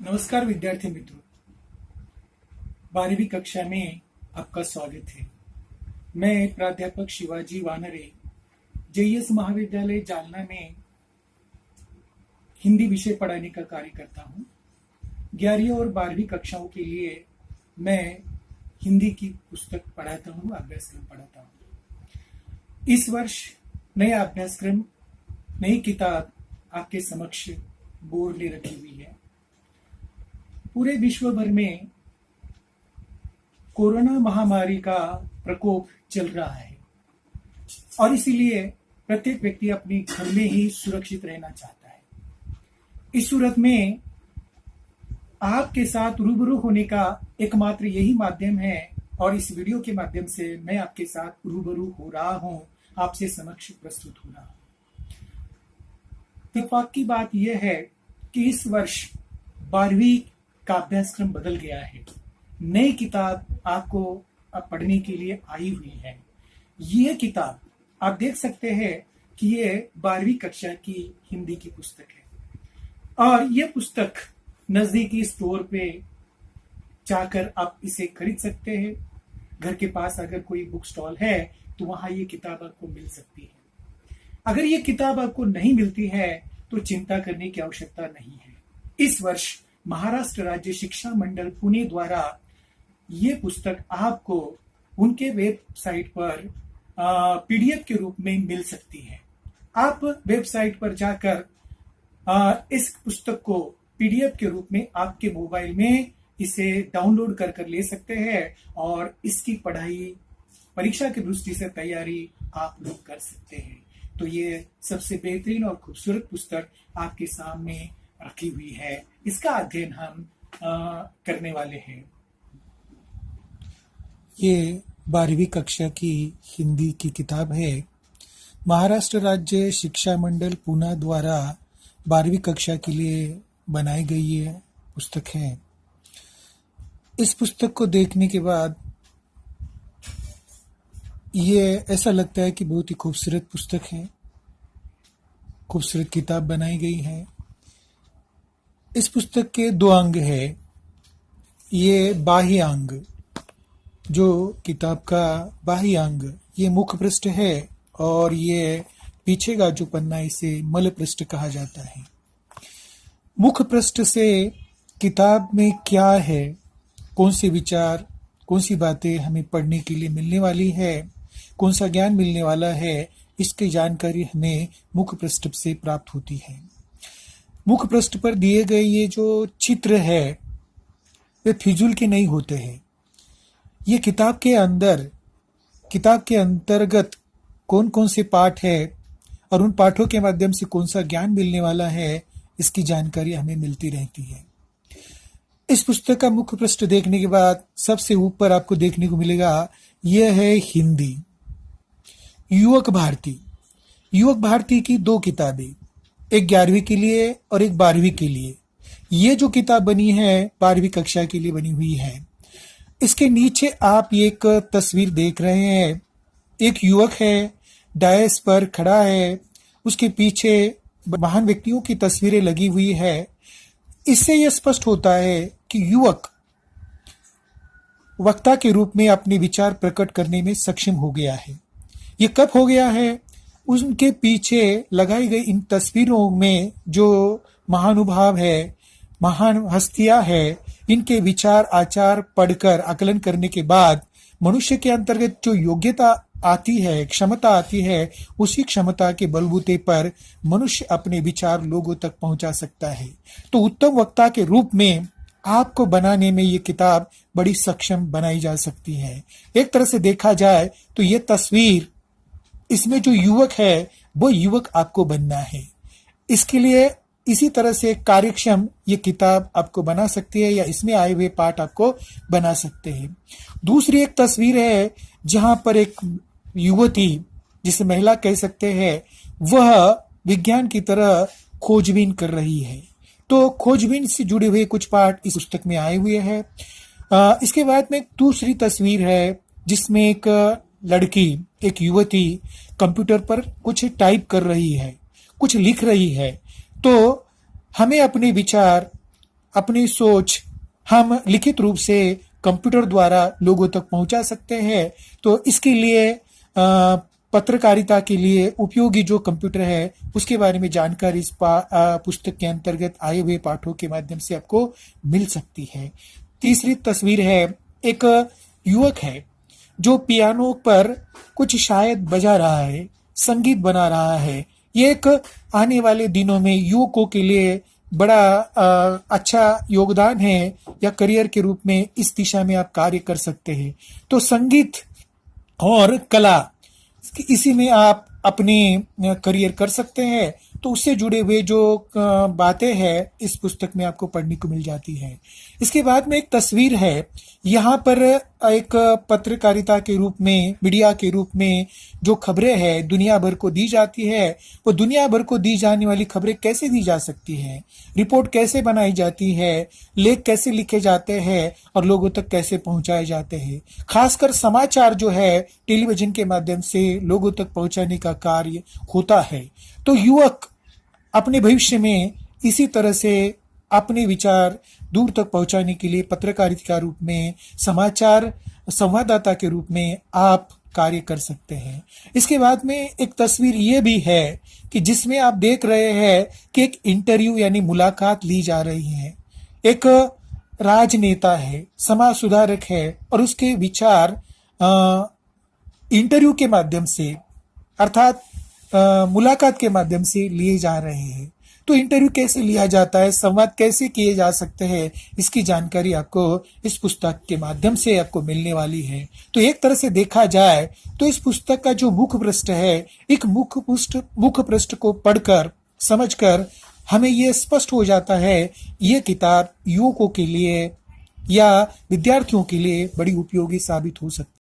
नमस्कार विद्यार्थी मित्रों, 12वीं कक्षा में आपका स्वागत है। मैं प्राध्यापक शिवाजी वानरे JS महाविद्यालय जालना में हिंदी विषय पढ़ाने का कार्य करता हूँ। 11वीं और 12वीं कक्षाओं के लिए मैं हिंदी की पुस्तक पढ़ाता हूँ, अभ्यासक्रम पढ़ाता हूँ। इस वर्ष नया अभ्यासक्रम, नई किताब आपके समक्ष बोर्ड ले रखी हुई है। पूरे विश्व भर में कोरोना महामारी का प्रकोप चल रहा है और इसीलिए प्रत्येक व्यक्ति अपने घर में ही सुरक्षित रहना चाहता है। इस सूरत में आपके साथ रूबरू होने का एकमात्र यही माध्यम है और इस वीडियो के माध्यम से मैं आपके साथ रूबरू हो रहा हूं, आपसे समक्ष प्रस्तुत हो रहा हूं। इत्तेफाक की बात यह है कि इस वर्ष 12वीं का अभ्यासक्रम बदल गया है। नई किताब आपको अब पढ़ने के लिए आई हुई है। ये किताब आप देख सकते हैं कि ये 12वीं कक्षा की हिंदी की पुस्तक है और ये पुस्तक नजदीकी स्टोर पे जाकर आप इसे खरीद सकते हैं। घर के पास अगर कोई बुक स्टॉल है तो वहां ये किताब आपको मिल सकती है। अगर ये किताब आपको नहीं मिलती है तो चिंता करने की आवश्यकता नहीं है। इस वर्ष महाराष्ट्र राज्य शिक्षा मंडल पुणे द्वारा ये पुस्तक आपको उनके वेबसाइट पर PDF के रूप में मिल सकती है। आप वेबसाइट पर जाकर इस पुस्तक को PDF के रूप में आपके मोबाइल में इसे डाउनलोड कर ले सकते हैं और इसकी पढ़ाई, परीक्षा की दृष्टि से तैयारी आप लोग कर सकते हैं। तो ये सबसे बेहतरीन और खूबसूरत पुस्तक आपके सामने रखी हुई है। इसका अध्ययन हम करने वाले हैं। ये 12वीं कक्षा की हिंदी की किताब है। महाराष्ट्र राज्य शिक्षा मंडल पुणे द्वारा 12वीं कक्षा के लिए बनाई गई ये पुस्तक है। इस पुस्तक को देखने के बाद ये ऐसा लगता है कि बहुत ही खूबसूरत पुस्तक है, खूबसूरत किताब बनाई गई है। इस पुस्तक के 2 अंग है। ये बाह्य अंग, जो किताब का बाह्य अंग, ये मुख पृष्ठ है और ये पीछे का जो पन्ना, इसे मल पृष्ठ कहा जाता है। मुख पृष्ठ से किताब में क्या है, कौन से विचार, कौन सी बातें हमें पढ़ने के लिए मिलने वाली है, कौन सा ज्ञान मिलने वाला है, इसकी जानकारी हमें मुख पृष्ठ से प्राप्त होती है। मुख पृष्ठ पर दिए गए ये जो चित्र है वे फिजूल के नहीं होते हैं। ये किताब के अंदर, किताब के अंतर्गत कौन कौन से पाठ है और उन पाठों के माध्यम से कौन सा ज्ञान मिलने वाला है, इसकी जानकारी हमें मिलती रहती है। इस पुस्तक का मुख्य पृष्ठ देखने के बाद सबसे ऊपर आपको देखने को मिलेगा यह है हिंदी, युवक भारती। युवक भारती की 2 किताबें, एक 11वीं के लिए और एक 12वीं के लिए। ये जो किताब बनी है 12वीं कक्षा के लिए बनी हुई है। इसके नीचे आप एक तस्वीर देख रहे हैं। एक युवक है, डायस पर खड़ा है, उसके पीछे महान व्यक्तियों की तस्वीरें लगी हुई है। इससे यह स्पष्ट होता है कि युवक वक्ता के रूप में अपने विचार प्रकट करने में सक्षम हो गया है। ये कब हो गया है? उनके पीछे लगाई गई इन तस्वीरों में जो महानुभाव है, महान हस्तियां है, इनके विचार आचार पढ़कर आकलन करने के बाद मनुष्य के अंतर्गत जो योग्यता आती है, क्षमता आती है, उसी क्षमता के बलबूते पर मनुष्य अपने विचार लोगों तक पहुंचा सकता है। तो उत्तम वक्ता के रूप में आपको बनाने में ये किताब बड़ी सक्षम बनाई जा सकती है। एक तरह से देखा जाए तो ये तस्वीर, इसमें जो युवक है वो युवक आपको बनना है। इसके लिए इसी तरह से कार्यक्षम ये किताब आपको बना सकती है या इसमें आए हुए पाठ आपको बना सकते हैं। दूसरी एक तस्वीर है जहां पर एक युवती, जिसे महिला कह सकते हैं, वह विज्ञान की तरह खोजबीन कर रही है। तो खोजबीन से जुड़े हुए कुछ पाठ इस पुस्तक में आए हुए हैं। इसके बाद में एक दूसरी तस्वीर है जिसमें एक लड़की, एक युवती कंप्यूटर पर कुछ टाइप कर रही है, कुछ लिख रही है। तो हमें अपने विचार अपनी सोच हम लिखित रूप से कंप्यूटर द्वारा लोगों तक पहुंचा सकते हैं। तो इसके लिए पत्रकारिता के लिए उपयोगी जो कंप्यूटर है उसके बारे में जानकारी इस पुस्तक के अंतर्गत आए हुए पाठों के माध्यम से आपको मिल सकती है। तीसरी तस्वीर है, एक युवक है जो पियानो पर कुछ शायद बजा रहा है, संगीत बना रहा है। ये एक आने वाले दिनों में युवकों के लिए बड़ा अच्छा योगदान है, या करियर के रूप में इस दिशा में आप कार्य कर सकते हैं। तो संगीत और कला, इसी में आप अपनी करियर कर सकते हैं। तो उससे जुड़े हुए जो बातें हैं इस पुस्तक में आपको पढ़ने को मिल जाती है। इसके बाद में एक तस्वीर है, यहाँ पर एक पत्रकारिता के रूप में, मीडिया के रूप में जो खबरें हैं दुनिया भर को दी जाती है, वो दुनिया भर को दी जाने वाली खबरें कैसे दी जा सकती हैं, रिपोर्ट कैसे बनाई जाती है, लेख कैसे लिखे जाते हैं और लोगों तक कैसे पहुंचाए जाते हैं। खासकर समाचार जो है टेलीविजन के माध्यम से लोगों तक पहुंचाने का कार्य होता है। तो युवक अपने भविष्य में इसी तरह से अपने विचार दूर तक पहुंचाने के लिए पत्रकारिता के रूप में, समाचार संवाददाता के रूप में आप कार्य कर सकते हैं। इसके बाद में एक तस्वीर ये भी है कि जिसमें आप देख रहे हैं कि एक इंटरव्यू यानी मुलाकात ली जा रही है। एक राजनेता है, समाज सुधारक है और उसके विचार इंटरव्यू के माध्यम से अर्थात मुलाकात के माध्यम से लिए जा रहे हैं। तो इंटरव्यू कैसे लिया जाता है, संवाद कैसे किए जा सकते हैं, इसकी जानकारी आपको इस पुस्तक के माध्यम से आपको मिलने वाली है। तो एक तरह से देखा जाए तो इस पुस्तक का जो मुख्य पृष्ठ है, एक मुख्य पृष्ठ को पढ़कर समझकर हमें ये स्पष्ट हो जाता है ये किताब युवकों के लिए या विद्यार्थियों के लिए बड़ी उपयोगी साबित हो सकती है।